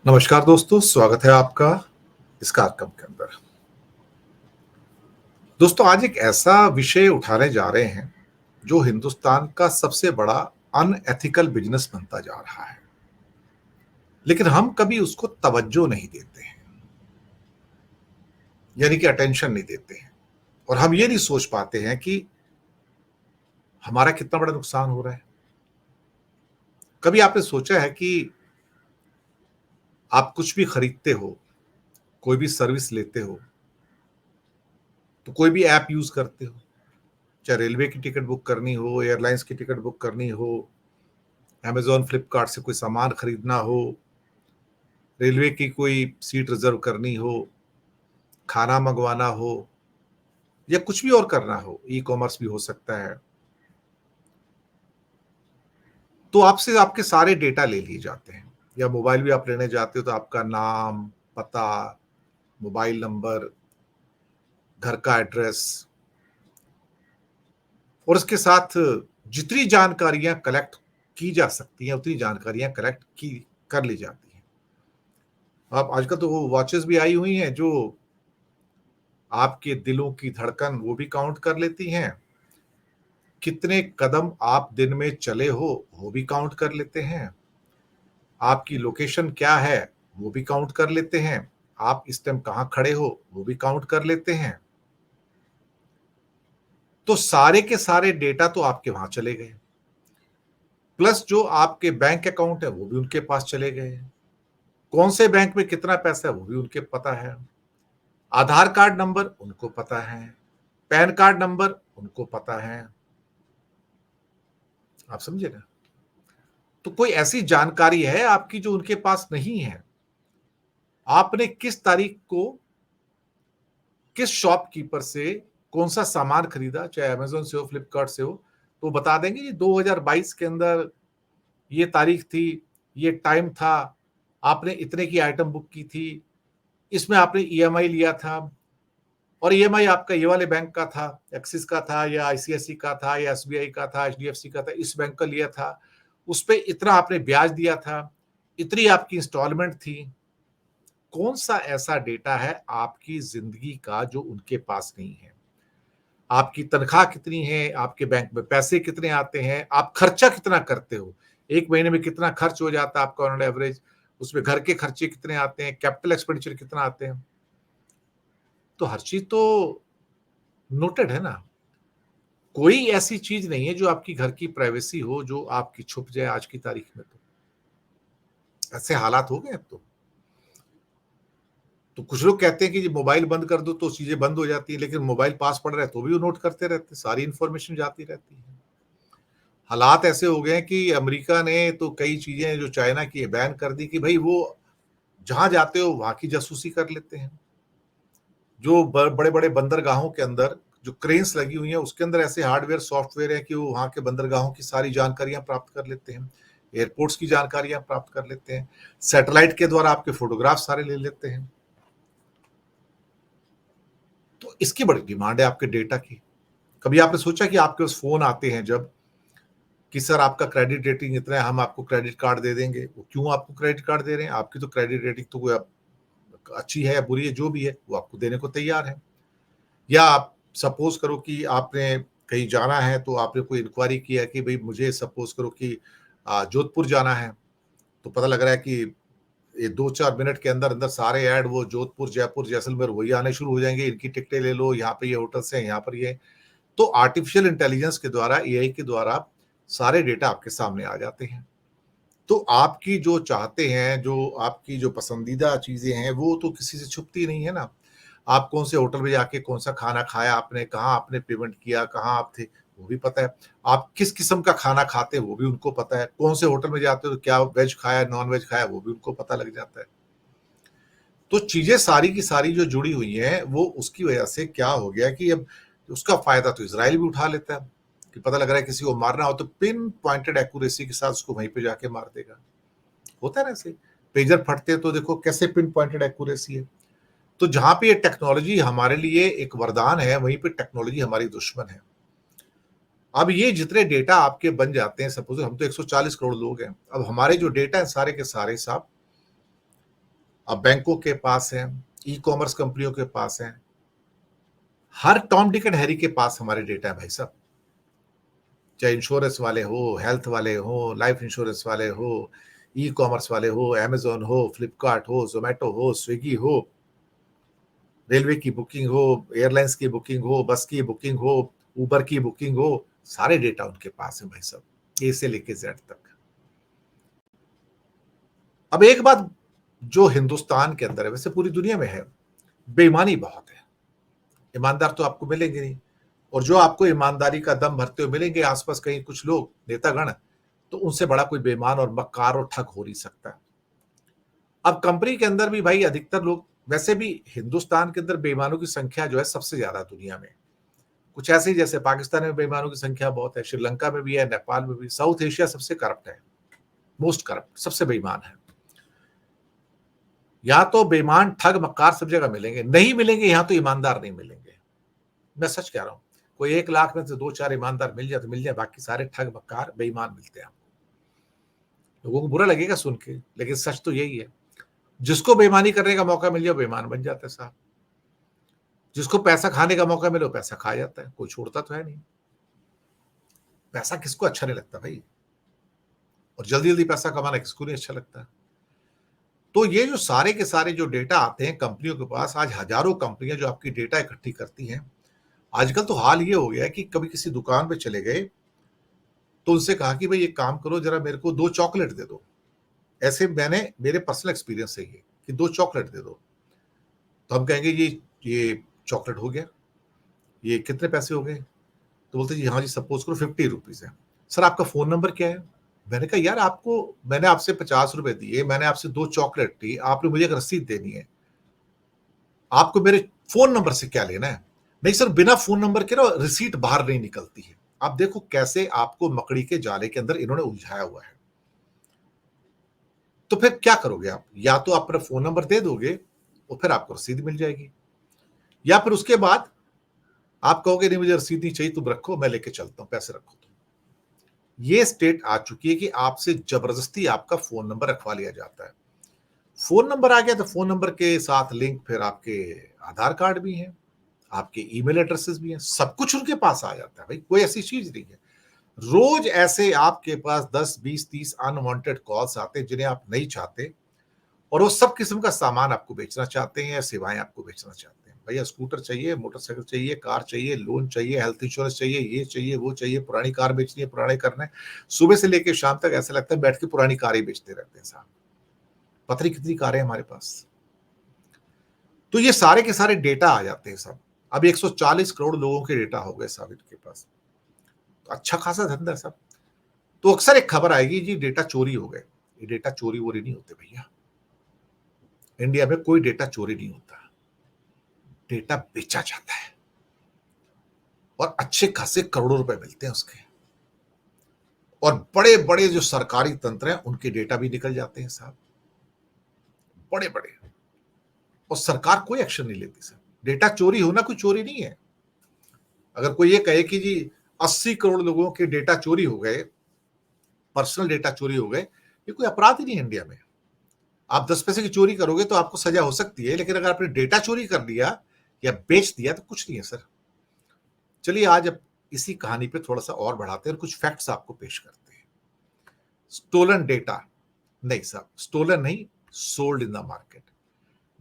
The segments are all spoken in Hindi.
नमस्कार दोस्तों, स्वागत है आपका इस कार्यक्रम के अंदर। दोस्तों, आज एक ऐसा विषय उठाने जा रहे हैं, जो हिंदुस्तान का सबसे बड़ा अनएथिकल बिज़नेस बनता जा रहा है। लेकिन हम कभी उसको तवज्जो नहीं देते हैं, यानी कि अटेंशन नहीं देते हैं और हम ये नहीं सोच पाते हैं कि हमारा कितना बड़ा नुकसान हो रहा है। कभी आपने सोचा है कि आप कुछ भी खरीदते हो, कोई भी सर्विस लेते हो, तो कोई भी ऐप यूज़ करते हो, चाहे रेलवे की टिकट बुक करनी हो, एयरलाइंस की टिकट बुक करनी हो, अमेज़न, फ्लिपकार्ट से कोई सामान खरीदना हो, रेलवे की कोई सीट रिज़र्व करनी हो, खाना मँगवाना हो या कुछ भी और करना हो, ई-कॉमर्स भी हो सकता है। तो आपसे आपके सारे डेटा ले लिए जाते हैं या मोबाइल भी आप लेने जाते हो तो आपका नाम, पता, मोबाइल नंबर, घर का एड्रेस और उसके साथ जितनी जानकारियाँ कलेक्ट की जा सकती हैं, उतनी जानकारियाँ कलेक्ट की कर ली जाती हैं। अब आजकल तो वो वॉचेज़ भी आई हुई हैं जो आपके दिलों की धड़कन वो भी काउंट कर लेती हैं। कितने कदम आप दिन में चले हो, वो भी काउंट कर लेते हैं। आपकी लोकेशन क्या है, वो भी काउंट कर लेते हैं। आप इस टाइम कहाँ खड़े हो, वो भी काउंट कर लेते हैं। तो सारे के सारे डेटा तो आपके वहाँ चले गए। प्लस जो आपके बैंक अकाउंट है, वो भी उनके पास चले गए। कौन से बैंक में कितना पैसा है, वो भी उनके पता है। आधार कार्ड नंबर उनको पता है। पैन कार्ड नंबर उनको पता है। आप समझे ना? तो कोई ऐसी जानकारी है आपकी जो उनके पास नहीं है। आपने किस तारीख को किस शॉपकीपर से कौन-सा सामान खरीदा, चाहे अमेज़न से हो, फ्लिपकार्ट से हो, तो बता देंगे ये 2022 के अंदर ये तारीख थी, ये टाइम था, आपने इतने की आइटम बुक की थी, इसमें आपने ईएमआई लिया था और ईएमआई आपका ये वाले बैंक का था, एक्सिस का था या आईसीआईसी का था या एसबीआई का था, एचडीएफसी का था, इस बैंक का लिया था, उसपे इतना आपने ब्याज दिया था, इतनी आपकी इंस्टॉलमेंट थी। कौन-सा ऐसा डेटा है आपकी ज़िंदगी का जो उनके पास नहीं है? आपकी तनख्वाह कितनी है, आपके बैंक में पैसे कितने आते हैं, आप खर्चा कितना करते हो, 1 महीने में कितना खर्च हो जाता है आपका ऑन एन एवरेज, उसमें घर के खर्चे कितने आते हैं, कैपिटल एक्सपेंडिचर कितना आते हैं। तो हर चीज़ तो नोटेड है ना। कोई ऐसी चीज़ नहीं है जो आपकी घर की प्राइवेसी हो, जो आपकी छुप जाए आज की तारीख में तो। ऐसे हालात हो गए अब तो। तो कुछ लोग कहते हैं कि जी मोबाइल बंद कर दो तो चीज़ें बंद हो जाती हैं, लेकिन मोबाइल पास पड़ रहा है तो भी वो नोट करते रहते हैं, सारी इन्फॉर्मेशन जाती रहती है। हालात ऐसे हो गए हैं कि अमेरिका ने तो कई चीज़ें जो चाइना की है बैन कर दी कि भई वो जहाँ जाते हो वहाँ की जासूसी कर लेते हैं। जो ब बड़े-बड़े बंदरगाहों के अंदर जो क्रेन्स लगी हुई हैं उसके अंदर ऐसे हार्डवेयर, सॉफ्टवेयर है कि वो वहाँ के बंदरगाहों की सारी जानकारियाँ प्राप्त कर लेते हैं। एयरपोर्ट्स की जानकारियाँ प्राप्त कर लेते हैं। सैटेलाइट के द्वारा आपके फ़ोटोग्राफ सारे ले लेते हैं। तो इसकी बड़ी डिमांड है आपके डेटा की। कभी आपने सोचा कि आपके पास फ़ोन आते हैं जब कि सर आपका क्रेडिट रेटिंग इतना है, हम आपको क्रेडिट कार्ड दे देंगे। वो क्यों आपको क्रेडिट कार्ड दे रहे हैं? आपकी तो क्रेडिट रेटिंग तो कोई अच्छी है या बुरी है, जो भी है, वो आपको देने को तैयार है। या आप सपोज़ करो कि आपने कहीं जाना है, तो आपने कोई इंक्वायरी की है कि भई मुझे सपोज़ करो कि जोधपुर जाना है, तो पता लग रहा है कि ये 2-4 मिनट के अंदर-अंदर सारे ऐड वो जोधपुर, जयपुर, जैसलमेर वही आने शुरू हो जाएँगे, इनकी टिकटें ले लो, यहाँ पे ये होटल्स हैं, यहाँ पर ये तो आर्टिफ़िशियल इंटेलिजेंस के द्वारा, एआई के द्वारा सारे डेटा आपके सामने आ जाते हैं। तो आपकी जो चाहते हैं, जो आपकी जो पसंदीदा चीज़ें हैं, वो तो किसी से छुपती नहीं है ना। आप कौन से होटल में जाके कौन-सा खाना खाया आपने, कहाँ आपने पेमेंट किया, कहाँ आप थे, वो भी पता है। आप किस किस्म का खाना खाते हैं, वो भी उनको पता है। कौन से होटल में जाते हो, तो क्या वेज खाया, नॉन-वेज खाया, वो भी उनको पता लग जाता है। तो चीज़ें सारी की सारी जो जुड़ी हुई हैं, वो उसकी वजह से क्या हो गया कि अब उसका फ़ायदा तो इज़राइल भी उठा लेता है, कि पता लग रहा है किसी को मारना हो तो पिन पॉइंटेड एक्यूरेसी के साथ उसको वहीं पे जाके मार देगा। होता है ना ऐसे? पेजर फटते हैं तो देखो कैसे पिन पॉइंटेड एक्यूरेसी है। तो जहाँ पे ये टेक्नोलॉजी हमारे लिए एक वरदान है, वहीं पे टेक्नोलॉजी हमारी दुश्मन है। अब ये जितने डेटा आपके बन जाते हैं, सपोज़ हम तो 140 करोड़ लोग हैं। अब हमारे जो डेटा हैं सारे के सारे साहब अब बैंकों के पास है, ई कॉमर्स कंपनियों के पास है, हर टॉम डिक एंड हैरी के पास हमारे डेटा है भाई साहब। चाहे इंश्योरेंस वाले हो, हेल्थ वाले हो, लाइफ इंश्योरेंस वाले हो, ई कॉमर्स वाले हो, अमेजोन हो, फ्लिपकार्ट हो, जोमेटो हो, स्विगी हो, रेलवे की बुकिंग हो, एयरलाइंस की बुकिंग हो, बस की बुकिंग हो, उबर की बुकिंग हो, सारे डेटा उनके पास है भाई साहब, ए से लेके जेड तक। अब एक बात जो हिंदुस्तान के अंदर है, वैसे पूरी दुनिया में है, बेईमानी बहुत है। ईमानदार तो आपको मिलेंगे नहीं, और जो आपको ईमानदारी का दम भरते हुए मिलेंगे आसपास कहीं कुछ लोग नेतागण, तो उनसे बड़ा कोई बेईमान और मक्कार और ठग हो नहीं सकता। अब कंपनी के अंदर भी भाई अधिकतर लोग, वैसे भी हिंदुस्तान के अंदर बेईमानों की संख्या जो है सबसे ज्यादा दुनिया में। कुछ ऐसे ही जैसे पाकिस्तान में बेईमानों की संख्या बहुत है, श्रीलंका में भी है, नेपाल में भी। साउथ एशिया सबसे करप्ट है, मोस्ट करप्ट, सबसे बेईमान है। यहाँ तो बेईमान ठग मक्कार सब जगह मिलेंगे, नहीं मिलेंगे यहाँ तो ईमानदार नहीं मिलेंगे। मैं सच कह रहा हूँ, कोई 1 लाख में से 2-4 ईमानदार मिल जाए तो मिल जाए, बाकी सारे ठग मक्कार बेईमान मिलते हैं। लोगों को बुरा लगेगा सुन के, लेकिन सच तो यही है। जिसको बेईमानी करने का मौका मिल जाए बेईमान बन जाता है साहब। जिसको पैसा खाने का मौका मिले वो पैसा खा जाता है, कोई छोड़ता तो है नहीं। पैसा किसको अच्छा नहीं लगता भाई, और जल्दी जल्दी पैसा कमाना किसको नहीं अच्छा लगता। तो ये जो सारे के सारे जो डेटा आते हैं कंपनियों के पास, आज हजारों कंपनियां जो आपकी डेटा इकट्ठी करती हैं। आजकल तो हाल ये हो गया है कि कभी किसी दुकान पे चले गए तो उनसे कहा कि भाई एक काम करो, जरा मेरे को 2 चॉकलेट दे दो। ऐसे मैंने, मेरे पर्सनल एक्सपीरियंस है ये, कि 2 चॉकलेट दे दो। तो हम कहेंगे ये चॉकलेट हो गया, ये कितने पैसे हो गए? तो बोलते जी हाँ जी, सपोज करो 50 रुपीज है। सर आपका फोन नंबर क्या है? मैंने कहा यार आपको, मैंने आपसे 50 रुपए दिए, मैंने आपसे 2 चॉकलेट दी, आपने मुझे एक रसीद देनी है, आपको मेरे फोन नंबर से क्या लेना है? नहीं सर, बिना फोन नंबर के ना रिसीट बाहर नहीं निकलती है। आप देखो कैसे आपको मकड़ी के जाले के अंदर इन्होंने उलझाया हुआ है। तो फिर क्या करोगे आप? या तो आप अपना फोन नंबर दे दोगे और फिर आपको रसीद मिल जाएगी, या फिर उसके बाद आप कहोगे नहीं मुझे रसीद नहीं चाहिए, तुम रखो मैं लेके चलता हूं, पैसे रखो तुम। ये स्टेट आ चुकी है कि आपसे जबरदस्ती आपका फोन नंबर रखवा लिया जाता है। फोन नंबर आ गया तो फोन नंबर के साथ लिंक फिर आपके आधार कार्ड भी हैं, आपके ईमेल एड्रेसेस भी हैं, सब कुछ उनके पास आ जाता है भाई, कोई ऐसी चीज नहीं है। रोज ऐसे आपके पास 10, 20, 30 अनवांटेड कॉल्स आते हैं जिन्हें आप नहीं चाहते, और वो सब किस्म का सामान आपको बेचना चाहते हैं या सेवाएं आपको बेचना चाहते हैं। भैया स्कूटर चाहिए, मोटरसाइकिल चाहिए, कार चाहिए, लोन चाहिए, हेल्थ इंश्योरेंस चाहिए, ये चाहिए वो चाहिए, पुरानी कार बेचनी है, पुराने करना है। सुबह से लेकर शाम तक ऐसा लगता है बैठ के पुरानी कारें बेचते रहते हैं साहब। पता नहीं कितनी कारें हमारे पास। तो ये सारे के सारे डेटा आ जाते हैं सब। अब 140 करोड़ लोगों के डेटा हो गए साहब इनके पास, तो अच्छा खासा धंधा है साहब। तो अक्सर एक खबर आएगी जी डेटा चोरी हो गए। ये डेटा चोरी वोरी नहीं होते भैया, इंडिया में कोई डेटा चोरी नहीं होता, डेटा बेचा जाता है और अच्छे खासे करोड़ों रुपए मिलते हैं उसके। और बड़े बड़े जो सरकारी तंत्र हैं उनके डेटा भी निकल जाते हैं साहब, बड़े बड़े। और सरकार कोई एक्शन नहीं लेती सर। डेटा चोरी होना कोई चोरी नहीं है। अगर कोई ये कहे कि जी 80 करोड़ लोगों के डेटा चोरी हो गए, पर्सनल डेटा चोरी हो गए, ये कोई अपराध ही नहीं है इंडिया में। आप 10 पैसे की चोरी करोगे तो आपको सजा हो सकती है, लेकिन अगर आपने डेटा चोरी कर लिया या बेच दिया तो कुछ नहीं है सर। चलिए आज अब इसी कहानी पे थोड़ा सा और बढ़ाते हैं और कुछ फैक्ट्स आपको पेश करते हैं। स्टोलन डेटा, नहीं साहब स्टोलन नहीं, sold in the market.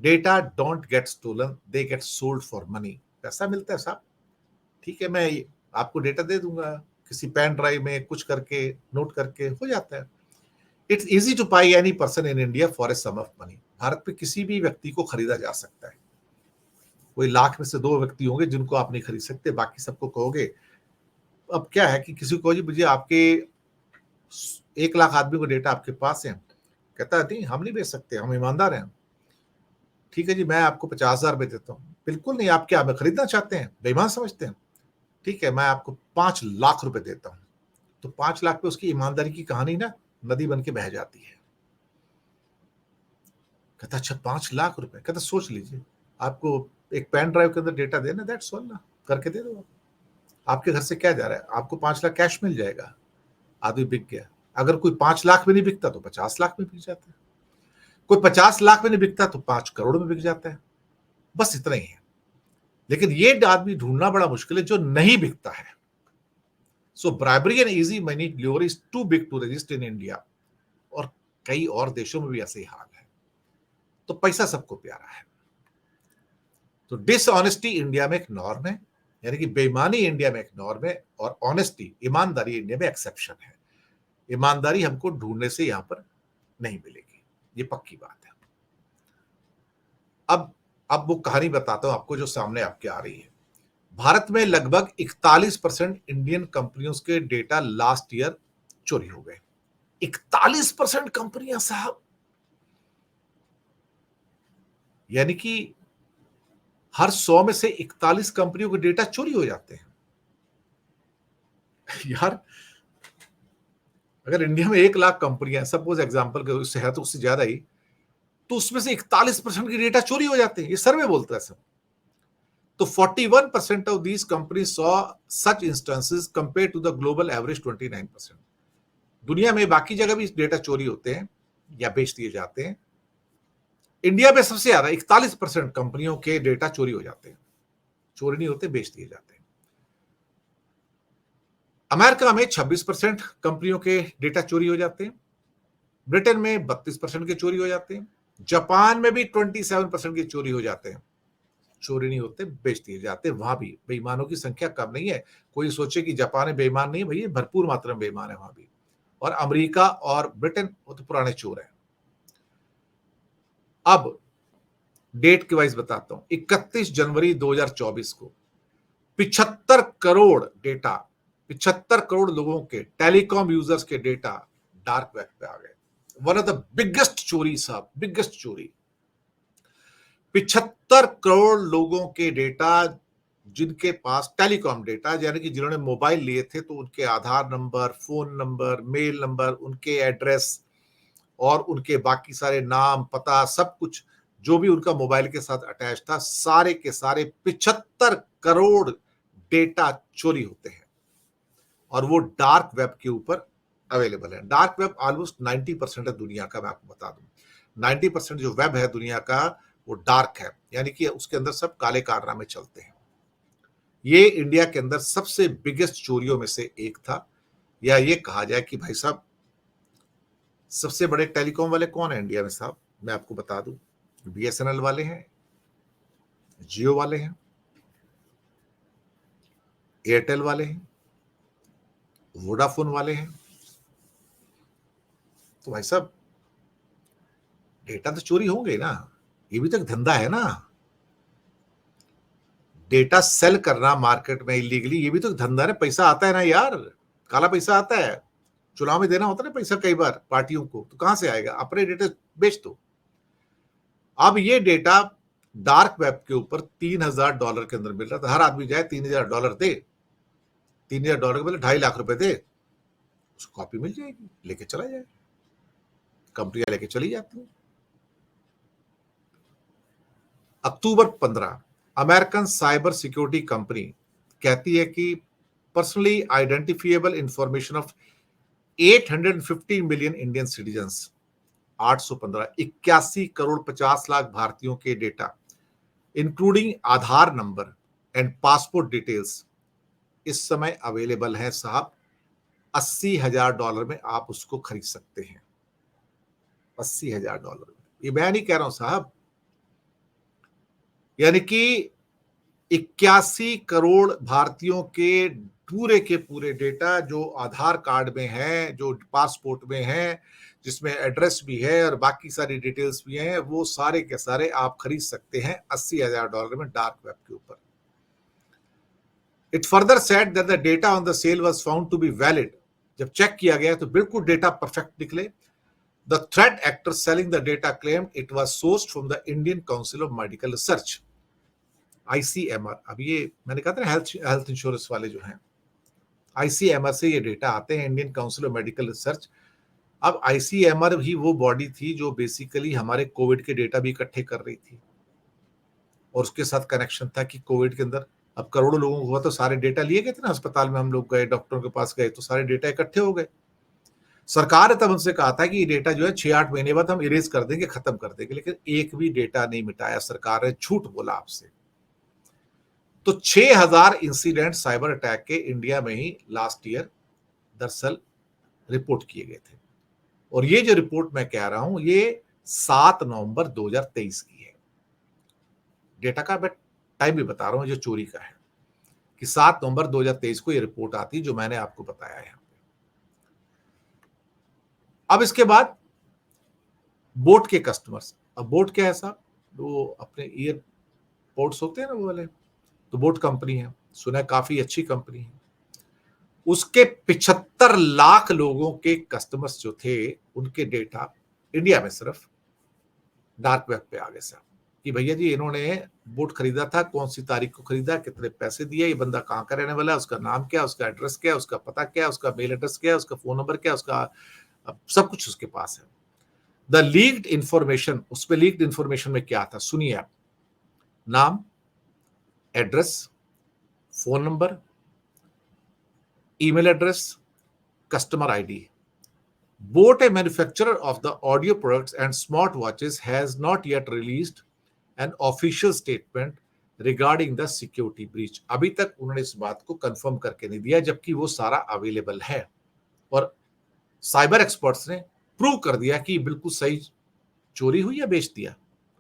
Data don't get stolen, they get sold for money. पैसा मिलता है साहब, ठीक है, मैं आपको डेटा दे दूंगा, किसी पेन ड्राइव में कुछ करके नोट करके हो जाता है। It's easy to buy any person in India for a sum of money. Bharat में किसी भी व्यक्ति को खरीदा जा सकता है। कोई लाख में से 2 व्यक्ति होंगे जिनको आप नहीं खरीद सकते, बाकी सबको कहोगे। अब क्या है कि किसी को जी मुझे आपके 1 लाख आदमी को डेटा आपके पास है, कहता है नहीं हम नहीं बेच सकते, हम ईमानदार हैं। ठीक है जी, मैं आपको 50,000 रुपए देता हूँ। बिल्कुल नहीं, आप क्या हमें खरीदना चाहते हैं, बेईमान समझते हैं? ठीक है, मैं आपको 5 लाख रुपए देता हूँ। तो 5 लाख पे उसकी ईमानदारी की कहानी ना नदी बन के बह जाती है। कहता अच्छा 5 लाख रुपए, कहता सोच लीजिए, आपको एक पेन ड्राइव के अंदर डेटा देना, दैट्स ऑल ना, करके दे दो। आपके घर से क्या जा रहा है, आपको 5 लाख कैश मिल जाएगा। आदमी बिक गया। अगर कोई 5 लाख में नहीं बिकता तो 50 लाख में बिक जाता है। कोई 50 लाख में नहीं बिकता तो 5 करोड़ में बिक जाता है, बस इतना ही है। लेकिन ये आदमी ढूंढना बड़ा मुश्किल है जो नहीं बिकता है। So bribery and easy money lure is too big to resist in India, और कई और देशों में भी ऐसे ही हाल है। तो पैसा सबको प्यारा है। तो डिसऑनेस्टी इंडिया में एक नॉर्म है, यानी कि बेईमानी इंडिया में एक नॉर्म है, और ऑनेस्टी, ईमानदारी, इंडिया में एक्सेप्शन है। ईमानदारी हमको ढूंढने से यहां पर नहीं मिलेगी, ये पक्की बात है। अब वो कहानी बताता हूं आपको जो सामने आपके आ रही है। भारत में लगभग 41% इंडियन कंपनियों के डेटा लास्ट ईयर चोरी हो गए। 41% कंपनियां साहब, यानी कि हर 100 में से 41 कंपनियों के डेटा चोरी हो जाते हैं। यार, अगर इंडिया में 1 लाख कंपनियां, सपोज एग्जांपल के उससे है तो उससे ज्यादा ही, तो उसमें से 41% की डेटा चोरी हो जाते हैं, ये सर्वे बोलता है सब। तो 41% of these company saw such instances compare to the global average 29%। दुनिया में बाकी जगह भी डेटा चोरी होते हैं या बेच दिए जाते हैं, इंडिया में सबसे ज्यादा 41% कंपनियों के डेटा चोरी हो जाते हैं। चोरी नहीं होते, बेच दिए जाते हैं। अमेरिका में 26% कंपनियों के डेटा चोरी हो जाते हैं। ब्रिटेन में 32% के चोरी हो जाते हैं। जापान में भी 27% के चोरी हो जाते हैं। चोरी नहीं होते, बेच दिए जाते हैं। वहां भी बेईमानों की संख्या कम नहीं है। कोई सोचे कि जापान में बेईमान नहीं है, भैया भरपूर मात्रा में बेईमान है वहां भी। और अमेरिका और ब्रिटेन वो तो पुराने चोर हैं। अब डेट के वाइज बताता हूं, 31 जनवरी 2024 को 75 करोड़ डेटा, 75 करोड़ लोगों के टेलीकॉम यूजर्स के डेटा डार्क वेब पे आ गए। वन ऑफ द बिगेस्ट चोरी साहब, बिगेस्ट चोरी। 75 करोड़ लोगों के डेटा, जिनके पास टेलीकॉम डेटा, यानी कि जिन्होंने मोबाइल लिए थे तो उनके Aadhaar number, phone number, mail number, उनके एड्रेस और उनके बाकी सारे नाम, पता, सब कुछ जो भी उनका मोबाइल के साथ अटैच था, सारे के सारे 75 करोड़ डेटा चोरी होते हैं। और वो डार्क वेब के ऊपर अवेलेबल है। डार्क वेब ऑलमोस्ट 90% है दुनिया का, मैं आपको बता दूं। 90% जो वेब है दुनिया का वो डार्क है, यानी कि उसके अंदर सब काले कारनामे चलते हैं। ये इंडिया के अंदर सबसे बिगेस्ट चोरियों में से एक था, या ये कहा जाए कि भाई साहब सबसे बड़े टेलीकॉम वाले कौन है इंडिया में साहब, मैं आपको बता दूं, बीएसएनएल वाले हैं, जियो वाले हैं, एयरटेल वाले हैं, वोडाफोन वाले हैं। तो भाई साहब डेटा तो चोरी होंगे ना, ये भी तो एक धंधा है ना। डेटा सेल करना मार्केट में इलीगली, ये भी तो एक धंधा है, पैसा आता है ना यार, काला पैसा आता है। चुनाव में देना होता है ना पैसा कई बार पार्टियों को, तो कहां से आएगा, अपने डेटा बेच दो। अब ये डेटा डार्क वेब के ऊपर $3000 के अंदर मिल रहा था। हर आदमी जाए $3000 दे, $3000 के बदले 2.5 लाख दे, उसको कॉपी मिल जाएगी, लेके चला जाए, कंपनियां लेके चली जाती हैं। अक्टूबर 15, अमेरिकन साइबर सिक्योरिटी कंपनी कहती है कि personally identifiable information of 850 million Indian citizens, 815, 81 crore 50 lakh भारतीयों के data including Aadhaar number and passport details इस समय अवेलेबल है साहब। $80,000 में आप उसको खरीद सकते हैं। $80,000 में, ये मैं नहीं कह रहा हूं साहब, यानी कि 81 करोड़ भारतीयों के पूरे डेटा जो आधार कार्ड में है, जो पासपोर्ट में है, जिसमें एड्रेस भी है और बाकी सारी डिटेल्स भी हैं, वो सारे के सारे आप खरीद सकते हैं $80,000 में डार्क वेब के ऊपर। It further said that the data on the sale was found to be valid. जब चेक किया गया तो बिल्कुल डेटा परफेक्ट निकले। The threat actor selling the data claimed it was sourced from the Indian council of medical research, ICMR. अब ये मैंने कहा था हेल्थ इंश्योरेंस वाले जो हैं, आईसीएमआर से ये डेटा आते हैं, Indian council of medical research. अब आईसीएमआर ही वो बॉडी थी जो बेसिकली हमारे कोविड के डेटा भी इकट्ठे कर रही थी, और उसके साथ कनेक्शन था कि कोविड के अंदर अब करोड़ों लोगों को हुआ तो सारे डेटा लिए गए थे ना, अस्पताल में हम लोग गए, डॉक्टरों के पास गए तो सारे डेटा इकट्ठे हो गए। सरकार ने तब उनसे कहा था कि ये डेटा जो है 6-8 महीने बाद हम इरेज कर देंगे, खत्म कर देंगे, लेकिन एक भी डेटा नहीं मिटाया सरकार ने, झूठ बोला आपसे। तो 6000 इंसिडेंट साइबर अटैक के इंडिया में ही लास्ट ईयर दरअसल रिपोर्ट किए गए थे। और ये जो रिपोर्ट मैं कह रहा हूं, ये 7 नवंबर 2023 की है। डेटा का मैं टाइम भी बता रहा हूं जो चोरी का है, कि 7 नवंबर 2023 को ये रिपोर्ट आती जो मैंने आपको बताया है। अब इसके बाद बोट के कस्टमर्स, अब बोट क्या है साहब, वो अपने ईयरपोर्ट्स होते हैं ना वो वाले, तो बोट कंपनी है, सुना है काफी अच्छी कंपनी है। उसके 75 लाख लोगों के कस्टमर्स जो थे, उनके डेटा इंडिया में सिर्फ डार्क वेब पे आ गए साहब, कि भैया जी इन्होंने बोट खरीदा था, कौन सी तारीख को खरीदा, कितने पैसे दिए, ये बंदा कहाँ का रहने वाला है, उसका नाम क्या, उसका एड्रेस क्या, उसका पता क्या, उसका मेल एड्रेस क्या, उसका फोन नंबर क्या, उसका सब कुछ उसके पास है। द लीक्ड इंफॉर्मेशन, उसमें लीक्ड इंफॉर्मेशन में क्या था सुनिए आप, नाम, address, phone number, email address, customer ID. Boat, a manufacturer of the audio products and smartwatches, has not yet released an official statement regarding the security breach. अभी तक उन्होंने इस बात को कंफर्म करके नहीं दिया, जबकि वो सारा अवेलेबल है और साइबर एक्सपर्ट्स ने प्रूव कर दिया कि बिल्कुल सही चोरी हुई या बेच दिया।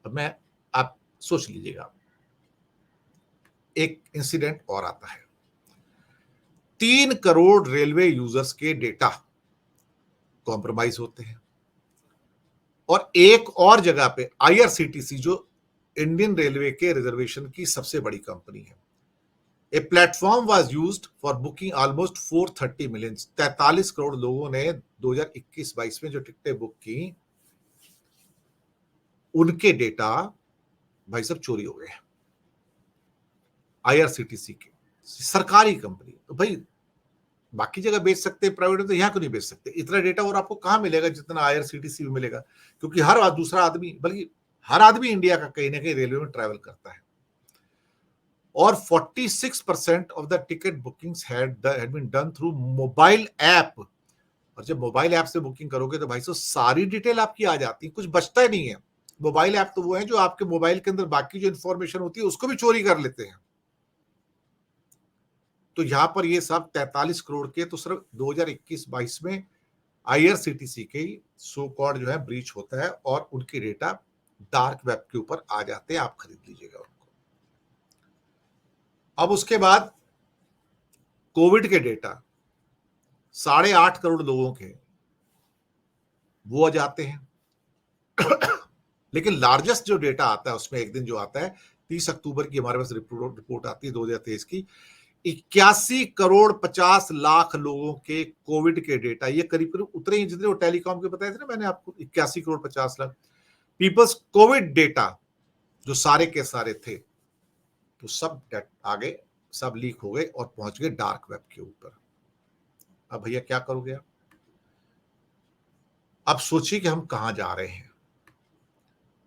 अब मैं, आप सोच लीजिएगा, एक इंसिडेंट और आता है। 3 करोड़ रेलवे यूजर्स के डेटा कॉम्प्रोमाइज होते हैं, और एक और जगह पे आईआरसीटीसी, जो इंडियन रेलवे के रिजर्वेशन की सबसे बड़ी कंपनी है, a platform was used for booking almost 430 million, 43 crore लोगों ने 2021-22 में जो टिकटें बुक की, उनके डेटा भाई सब चोरी हो गए। आईआरसीटीसी के, सरकारी कंपनी, तो भाई बाकी जगह बेच सकते हैं प्राइवेट में, तो यहाँ क्यों नहीं बेच सकते? इतना डेटा और आपको कहाँ मिलेगा जितना आईआरसीटीसी में मिलेगा, क्योंकि हर दूसरा आदमी, बल्कि हर आदमी इंडिया का कहीं ना कहीं रेलवे में ट्रैवल करता है। और 46% of the ticket bookings had been done through mobile app. और जब मोबाइल ऐप से बुकिंग करोगे तो भाई साहब सारी डिटेल आपकी आ जाती है, कुछ बचता ही नहीं है। मोबाइल ऐप तो वो है जो आपके मोबाइल के अंदर बाकी जो इंफॉर्मेशन होती है उसको भी चोरी कर लेते हैं। तो यहां पर ये सब 43 करोड़ के तो सिर्फ 2021-22 में आईआरसीटीसी के सो कॉल्ड जो है ब्रीच होता है, और उनके डेटा डार्क वेब के ऊपर आ जाते हैं, आप खरीद लीजिएगा उनको। अब उसके बाद कोविड के डेटा 8.5 करोड़ लोगों के वो आ जाते हैं। लेकिन लार्जेस्ट जो डेटा आता है उसमें एक दिन जो आता है 30 अक्टूबर की हमारे पास रिपोर्ट आती है 2023 की, 81 करोड़ 50 लाख लोगों के कोविड के डेटा, ये करीब करीब उतने ही जितने वो टेलीकॉम के बताए थे ना मैंने आपको, 81 crore 50 lakh peoples covid data जो सारे के सारे थे, तो सब आगे सब लीक हो गए और पहुंच गए डार्क वेब के ऊपर। अब भैया क्या करोगे आप? अब सोचिए कि हम कहां जा रहे हैं।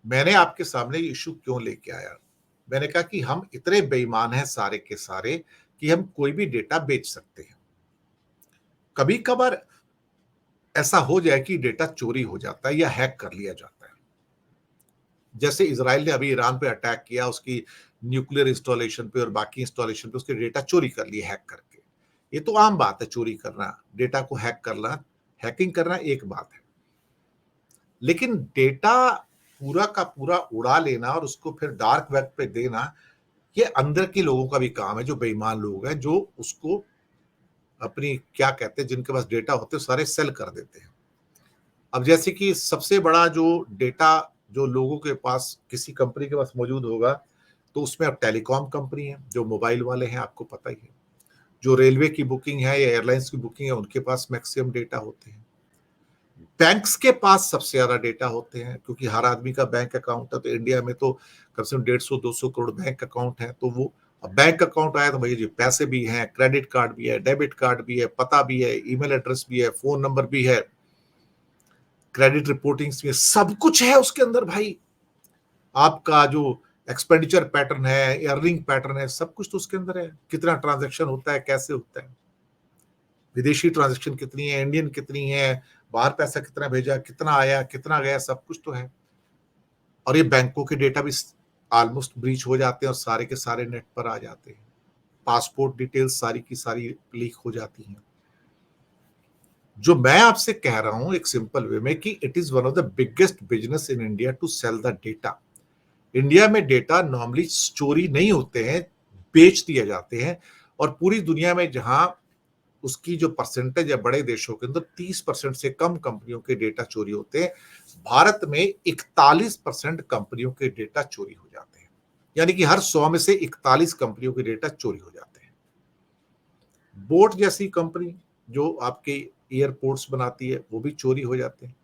मैंने आपके सामने ये इशू क्यों लेके आया? मैंने कहा कि हम इतने बेईमान हैं सारे के सारे कि हम कोई भी डेटा बेच सकते हैं। कभी कभार ऐसा हो जाए कि डेटा चोरी हो जाता है या हैक कर लिया जाता है, जैसे इजराइल ने अभी ईरान पे अटैक किया, उसकी न्यूक्लियर इंस्टॉलेशन पे और बाकी इंस्टॉलेशन पे उसके डेटा चोरी कर लिए हैक करके। ये तो आम बात है, चोरी करना, डेटा को हैक करना, हैकिंग करना एक बात है, लेकिन डेटा पूरा का पूरा उड़ा लेना और उसको फिर डार्क वेब पे देना, ये अंदर के लोगों का भी काम है, जो बेईमान लोग हैं, जो उसको अपनी क्या कहते हैं, जिनके पास डेटा होते हैं सारे सेल कर देते हैं। अब जैसे कि सबसे बड़ा जो डेटा जो लोगों के पास किसी कंपनी के पास मौजूद होगा, तो उसमें अब टेलीकॉम कंपनी है, जो मोबाइल वाले हैं, आपको पता ही है। जो रेलवे की बुकिंग है या एयरलाइंस की बुकिंग है, उनके पास मैक्सिमम डेटा होते हैं। बैंक्स के पास सबसे ज्यादा डेटा होते हैं, क्योंकि हर आदमी का बैंक अकाउंट है, तो इंडिया में तो कम से कम 150-200 करोड़ बैंक अकाउंट है। तो वो बैंक अकाउंट आया तो भैया जी पैसे भी हैं, क्रेडिट कार्ड भी है, डेबिट कार्ड भी है, पता भी है, ईमेल एड्रेस भी है, फोन नंबर भी है, क्रेडिट रिपोर्टिंग में सब कुछ है उसके अंदर भाई। आपका जो एक्सपेंडिचर पैटर्न है, अर्निंग पैटर्न है, सब कुछ तो उसके अंदर है, कितना ट्रांजैक्शन होता है, कैसे होता है। विदेशी ट्रांजैक्शन कितनी है, इंडियन कितनी है, बाहर पैसा कितना भेजा, कितना आया, कितना गया, सब कुछ तो है। और ये बैंकों के डेटा भी ऑलमोस्ट ब्रीच हो जाते हैं और सारे के सारे नेट पर आ जाते हैं। पासपोर्ट डिटेल्स सारी की सारी लीक हो जाती हैं। जो मैं आपसे कह रहा हूं एक सिंपल वे में कि it is one of the biggest business in India to sell the data. India में डेटा नॉर्मली चोरी नहीं होते हैं, बेच दिए जाते हैं। और पूरी दुनिया में जहां उसकी जो परसेंटेज है बड़े देशों के अंदर 30% से कम कंपनियों के डेटा चोरी होते हैं, भारत में 41% कंपनियों के डेटा चोरी हो जाते हैं। यानी कि हर 100 में से 41 कंपनियों के डेटा चोरी हो जाते हैं। बोट जैसी कंपनी जो आपके एयरपोर्ट्स बनाती है वो भी चोरी हो जाते हैं।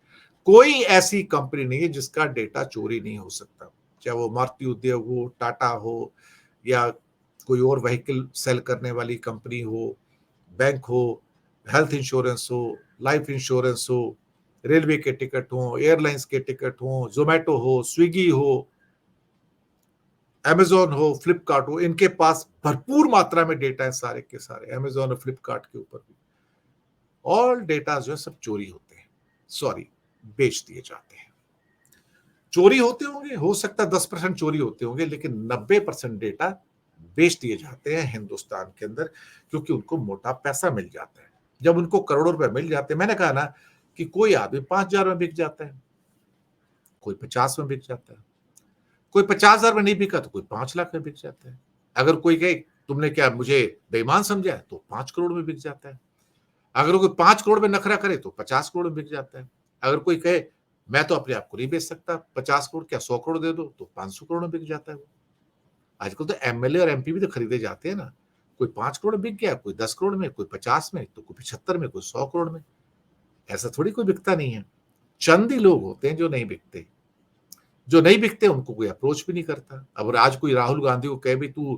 कोई ऐसी कंपनी नहीं है जिसका डेटा चोरी नहीं हो सकता, चाहे वो मारुति उद्योग हो, टाटा हो, या कोई और व्हीकल सेल करने वाली कंपनी हो, बैंक हो, हेल्थ इंश्योरेंस हो, लाइफ इंश्योरेंस हो, रेलवे के टिकट हो, एयरलाइंस के टिकट हो, जोमेटो हो, स्विगी हो, अमेजोन हो, फ्लिपकार्ट हो, इनके पास भरपूर मात्रा में डेटा है सारे के सारे, अमेजोन और फ्लिपकार्ट के ऊपर भी। ऑल डेटा जो है सब चोरी होते हैं, सॉरी बेच दिए जाते हैं। चोरी होते होंगे, हो सकता है 10% चोरी होते होंगे, लेकिन 90% डेटा बेच दिए जाते हैं हिंदुस्तान के अंदर, क्योंकि उनको मोटा पैसा मिल जाता है। जब उनको करोड़ों रुपए मिल जाते हैं, मैंने कहा ना कि कोई आदमी 5,000 में बिक जाता है, कोई 50 में बिक जाता है, कोई 50,000 में नहीं बिका तो कोई 5 लाख में बिक जाता है। अगर कोई कहे तुमने क्या मुझे बेईमान समझा है, तो 5 करोड़ में बिक जाता है। अगर कोई 5 करोड़ में नखरा करे तो 50 करोड़ में बिक जाता है। अगर कोई कहे मैं तो अपने आप को नहीं बेच सकता, 50 करोड़ क्या 100 करोड़ दे दो, तो 500 करोड़ में बिक जाता है वो। आजकल तो एमएलए और एमपी भी तो खरीदे जाते हैं ना। कोई 5 करोड़ में बिक गया, कोई 10 करोड़ में, कोई 50 में, तो कोई 75 में, कोई 100 करोड़ में। ऐसा थोड़ी कोई बिकता नहीं है। चंद ही लोग होते हैं जो नहीं बिकते। जो नहीं बिकते उनको कोई अप्रोच भी नहीं करता। अब आज कोई राहुल गांधी को कहे भी तू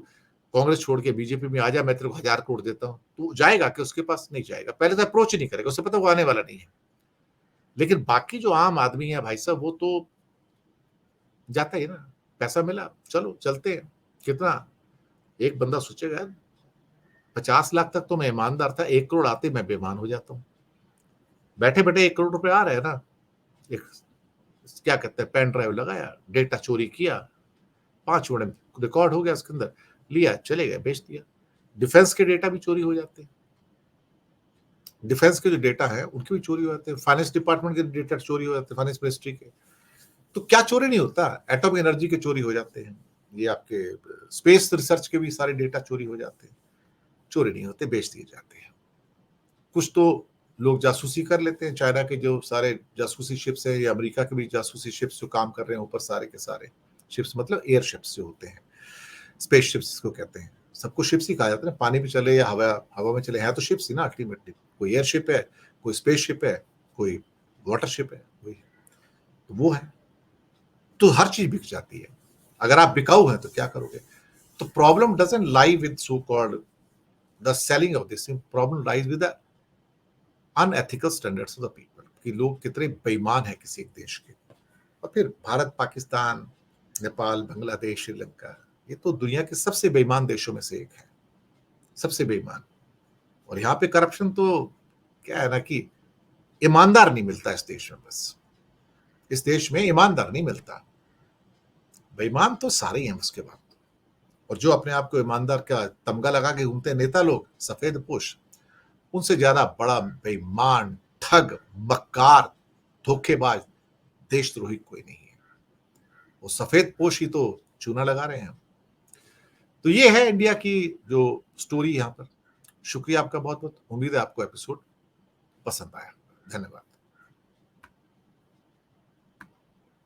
कांग्रेस छोड़ के बीजेपी में आ जा, मैं तेरे को 1,000 करोड़ देता हूं, तो जाएगा कि उसके पास नहीं जाएगा। पहले तो अप्रोच ही नहीं करेगा, उसे पता वो आने वाला नहीं है। लेकिन बाकी जो आम आदमी है भाई साहब, वो तो जाता है ना, पैसा मिला चलो चलते हैं। कितना एक बंदा सोचेगा 50 लाख तक तो मैं ईमानदार था, 1 करोड़ आते मैं बेईमान हो जाता हूँ। बैठे बैठे 1 करोड़ रुपए आ रहे हैं ना, एक क्या कहते हैं पेन ड्राइव लगाया, डेटा चोरी किया, 5 मिनट रिकॉर्ड हो गया उसके अंदर, लिया चले गए बेच दिया। डिफेंस के डेटा भी चोरी हो जाते हैं। डिफेंस के जो डेटा है उनके भी चोरी हो जाते हैं। फाइनेंस डिपार्टमेंट के डेटा चोरी हो जाते हैं, फाइनेंस मिनिस्ट्री के। तो क्या चोरी नहीं होता, एटॉमिक एनर्जी के चोरी हो जाते हैं, ये आपके स्पेस रिसर्च के भी सारे डेटा चोरी हो जाते हैं। चोरी नहीं होते, बेच दिए जाते हैं। कुछ तो लोग जासूसी कर लेते हैं, चाइना के जो सारे जासूसी शिप्स हैं या अमेरिका के भी जासूसी शिप्स जो काम कर रहे हैं ऊपर, सारे के सारे शिप्स मतलब एयर शिप्स जो होते हैं, स्पेस शिप्स इसको कहते हैं। सबको शिप्स ही कहा जाता है ना, पानी पे चले या हवा हवा में चले, हैं तो शिप्स ही ना अल्टीमेटली। कोई एयर शिप है, कोई स्पेस शिप है, कोई वाटर शिप है, वही तो वो है। तो हर चीज बिक जाती है। अगर आप बिकाऊ हैं तो क्या करोगे? तो problem doesn't lie with so called the selling of this, problem lies with the unethical standards of the people, कि लोग कितने बेईमान हैं किसी एक देश के। और फिर भारत, पाकिस्तान, नेपाल, बांग्लादेश, श्रीलंका, ये तो दुनिया के सबसे बेईमान देशों में से एक है, सबसे बेईमान। और यहाँ पे करप्शन तो क्या है ना कि ईमानदार नहीं मिलता इस देश में, बस इस देश में ईमानदार नहीं मिलता, बेईमान तो सारे ही हैं उसके बाद। और जो अपने आप को ईमानदार का तमगा लगा के घूमते हैं नेता लोग, सफेद पोश, उनसे ज्यादा बड़ा बेईमान, ठग, मक्कार, धोखेबाज, देशद्रोही कोई नहीं है। वो सफेद पोश ही तो चूना लगा रहे हैं। तो ये है इंडिया की जो स्टोरी यहाँ पर। शुक्रिया आपका बहुत बहुत। उम्मीद है आपको एपिसोड पसंद आया। धन्यवाद।